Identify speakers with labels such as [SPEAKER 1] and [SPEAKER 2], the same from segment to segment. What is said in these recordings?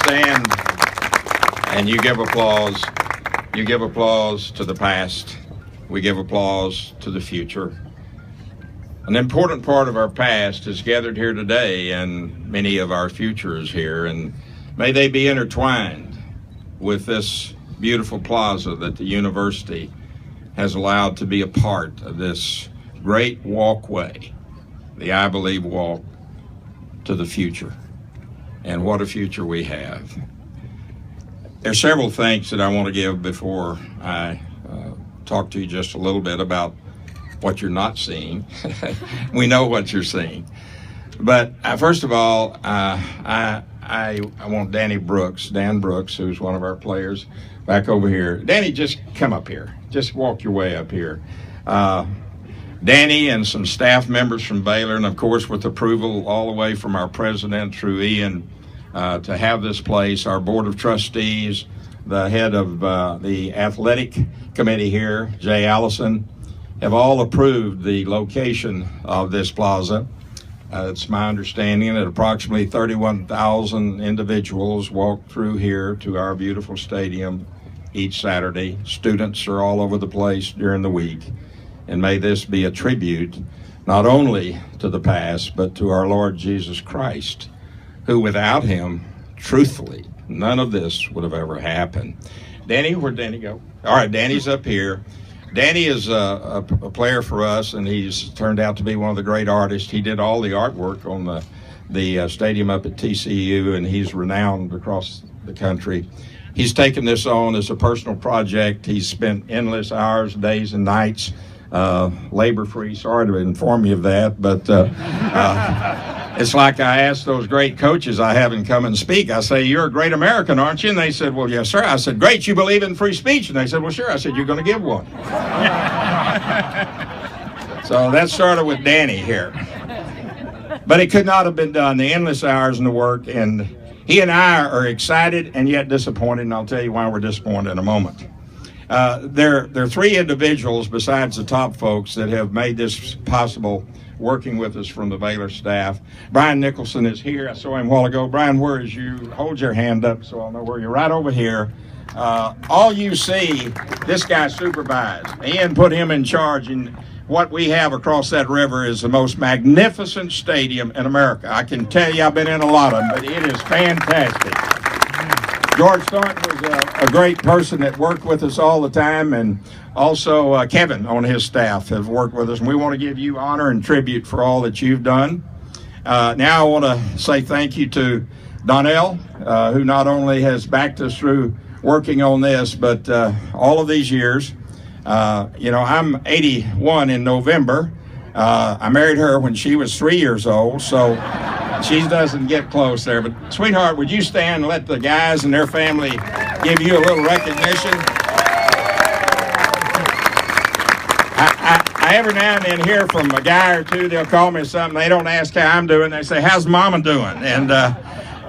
[SPEAKER 1] stand and you give applause. You give applause to the past. We give applause to the future. An important part of our past is gathered here today, and many of our future is here, and may they be intertwined with this beautiful plaza that the university has allowed to be a part of this great walkway, the I Believe walk to the future. And what a future we have. There's several thanks that I want to give before I talk to you just a little bit about what you're not seeing. We know what you're seeing. But first of all, I want Dan Brooks, who's one of our players, back over here. Danny, just come up here. Just walk your way up here. Danny and some staff members from Baylor, and of course with approval all the way from our president through Ian, to have this place, our board of trustees, the head of the athletic committee here, Jay Allison, have all approved the location of this plaza. It's my understanding that approximately 31,000 individuals walk through here to our beautiful stadium each Saturday. Students are all over the place during the week. And may this be a tribute not only to the past, but to our Lord Jesus Christ, who without him, truthfully, none of this would have ever happened. Danny, where'd Danny go? All right, Danny's up here. Danny is a player for us, and he's turned out to be one of the great artists. He did all the artwork on the stadium up at TCU, and he's renowned across the country. He's taken this on as a personal project. He's spent endless hours, days, and nights, labor-free. Sorry to inform you of that, but it's like I asked those great coaches I have come and speak. I say, "You're a great American, aren't you?" And they said, "Well, yes, sir." I said, "Great, you believe in free speech?" And they said, "Well, sure." I said, "You're going to give one." So that started with Danny here. But it could not have been done, the endless hours and the work. And he and I are excited and yet disappointed, and I'll tell you why we're disappointed in a moment. There are three individuals besides the top folks that have made this possible, working with us from the Baylor staff. Brian Nicholson is here. I saw him a while ago. Brian, where is you? Hold your hand up so I'll know where you're. Right over here. All you see, this guy supervised. Ian put him in charge, and what we have across that river is the most magnificent stadium in America. I can tell you, I've been in a lot of them, but it is fantastic. George Thornton was a great person that worked with us all the time, and also Kevin on his staff have worked with us, and we want to give you honor and tribute for all that you've done. Now I want to say thank you to Donnell, who not only has backed us through working on this, but all of these years. I'm 81 in November. I married her when she was 3 years old, so she doesn't get close there. But, sweetheart, would you stand and let the guys and their family give you a little recognition? I every now and then hear from a guy or two, they'll call me something. They don't ask how I'm doing. They say, "How's Mama doing?" And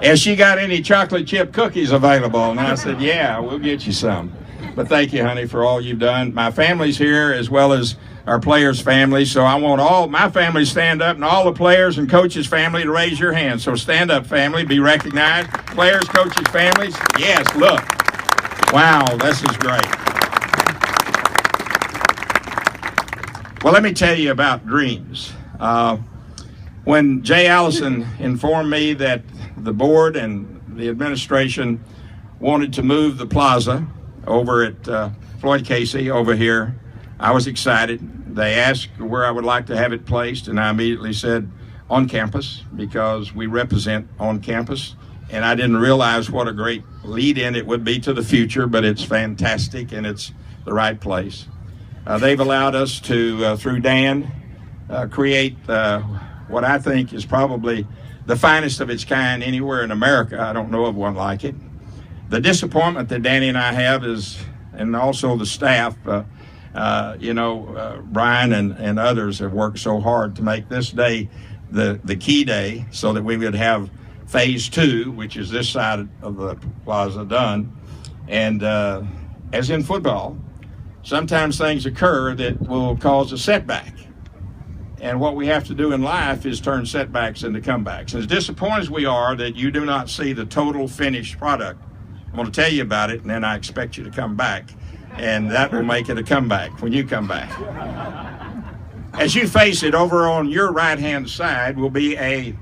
[SPEAKER 1] has she got any chocolate chip cookies available? And I said, "Yeah, we'll get you some." But thank you, honey, for all you've done. My family's here as well as our players' family, so I want all my family to stand up and all the players and coaches' family to raise your hands. So stand up, family, be recognized. Players, coaches, families. Yes, look. Wow, this is great. Well, let me tell you about dreams. When Jay Allison informed me that the board and the administration wanted to move the plaza over at Floyd Casey over here, I was excited. They asked where I would like to have it placed, and I immediately said on campus, because we represent on campus, and I didn't realize what a great lead-in it would be to the future, but it's fantastic and it's the right place. They've allowed us to, through Dan, create what I think is probably the finest of its kind anywhere in America. I don't know of one like it. The disappointment that Danny and I have is, and also the staff, Brian and others have worked so hard to make this day the key day so that we would have phase 2, which is this side of the plaza, done. And as in football, sometimes things occur that will cause a setback. And what we have to do in life is turn setbacks into comebacks. As disappointed as we are that you do not see the total finished product, I'm going to tell you about it, and then I expect you to come back. And that will make it a comeback when you come back. As you face it, over on your right-hand side will be a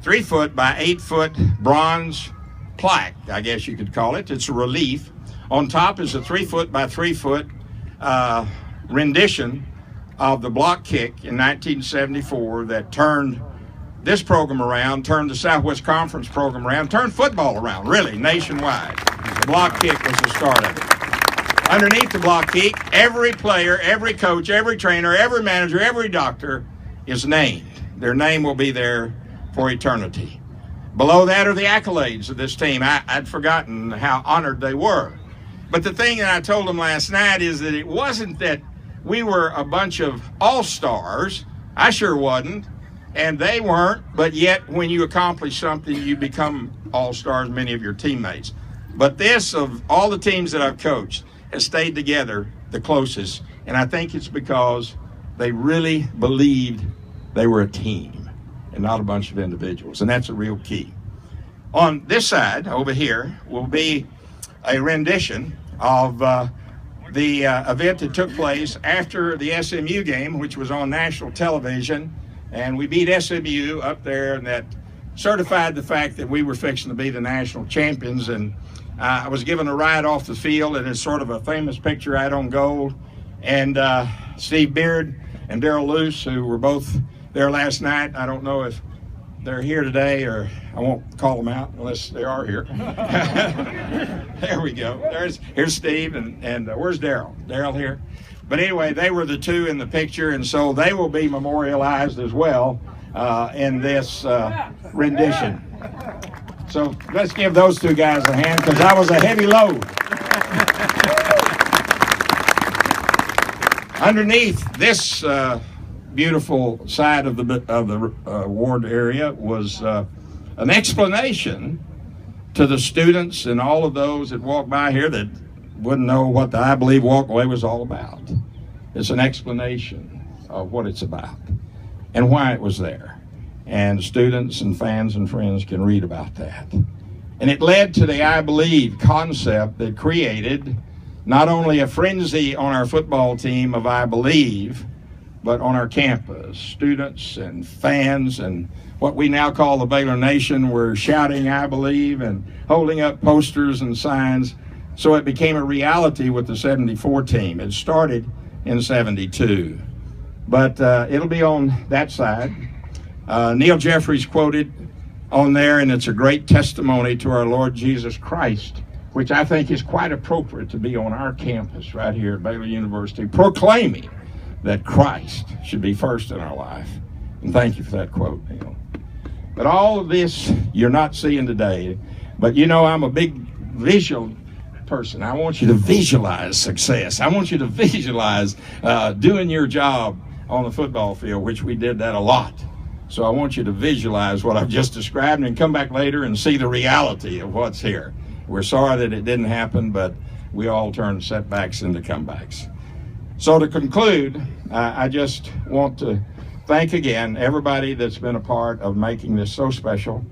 [SPEAKER 1] 3-foot by 8-foot bronze plaque, I guess you could call it. It's a relief. On top is a 3-foot by 3-foot rendition of the block kick in 1974 that turned this program around, turned the Southwest Conference program around, turned football around, really, nationwide. The block kick was the start of it. Underneath the block kick, every player, every coach, every trainer, every manager, every doctor is named. Their name will be there for eternity. Below that are the accolades of this team. I'd forgotten how honored they were. But the thing that I told them last night is that it wasn't that we were a bunch of all-stars. I sure wasn't, and they weren't, but yet when you accomplish something, you become all-stars, many of your teammates. But this, of all the teams that I've coached, has stayed together the closest, and I think it's because they really believed they were a team and not a bunch of individuals, and that's a real key. On this side, over here, will be a rendition of the event that took place after the SMU game, which was on national television, and we beat SMU up there, and that certified the fact that we were fixing to be the national champions. And I was given a ride off the field, and it's sort of a famous picture out on gold. And Steve Beard and Darrell Luce, who were both there last night, I don't know if they're here today, or I won't call them out unless they are here. There we go. Here's Steve, and where's Darrell? Darrell here. But anyway, they were the two in the picture, and so they will be memorialized as well in this rendition. So let's give those two guys a hand, because that was a heavy load. Underneath this beautiful side of the ward area was an explanation to the students and all of those that walk by here that wouldn't know what the I Believe Walkway was all about. It's an explanation of what it's about and why it was there. And students and fans and friends can read about that. And it led to the I Believe concept that created not only a frenzy on our football team of I Believe, but on our campus. Students and fans and what we now call the Baylor Nation were shouting I Believe and holding up posters and signs. So it became a reality with the 74 team. It started in 72. But it'll be on that side. Neil Jeffries quoted on there, and it's a great testimony to our Lord Jesus Christ, which I think is quite appropriate to be on our campus right here at Baylor University, proclaiming that Christ should be first in our life. And thank you for that quote, Neil. But all of this you're not seeing today. But you know, I'm a big visual person. I want you to visualize success. I want you to visualize doing your job on the football field, which we did that a lot. So I want you to visualize what I've just described and come back later and see the reality of what's here. We're sorry that it didn't happen, but we all turn setbacks into comebacks. So to conclude, I just want to thank again everybody that's been a part of making this so special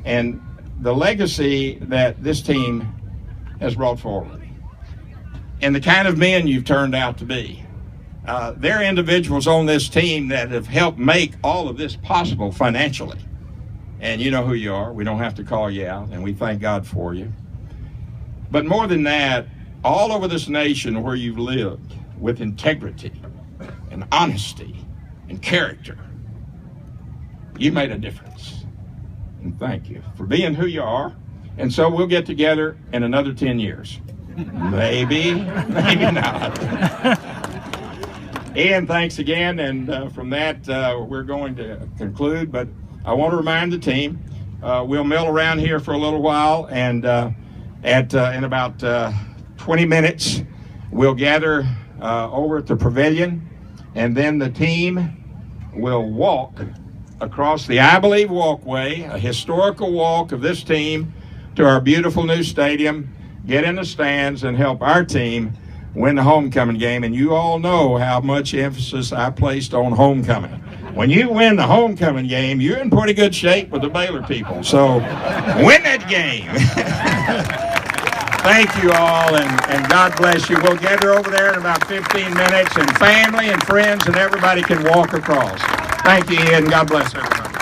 [SPEAKER 1] and the legacy that this team has brought forward and the kind of men you've turned out to be. There are individuals on this team that have helped make all of this possible financially. And you know who you are. We don't have to call you out, and we thank God for you. But more than that, all over this nation where you've lived with integrity and honesty and character, you made a difference. And thank you for being who you are. And so we'll get together in another 10 years. Maybe, maybe not. Ian, thanks again. And from that, we're going to conclude. But I want to remind the team, we'll mill around here for a little while. And in about 20 minutes, we'll gather over at the pavilion. And then the team will walk across the I Believe Walkway, a historical walk of this team, to our beautiful new stadium, get in the stands, and help our team win the homecoming game. And you all know how much emphasis I placed on homecoming. when you win the homecoming game, you're in pretty good shape with the Baylor people. So win that game. Thank you all, and God bless you. We'll gather over there in about 15 minutes, and family and friends and everybody can walk across. Thank you, Ian. God bless everybody.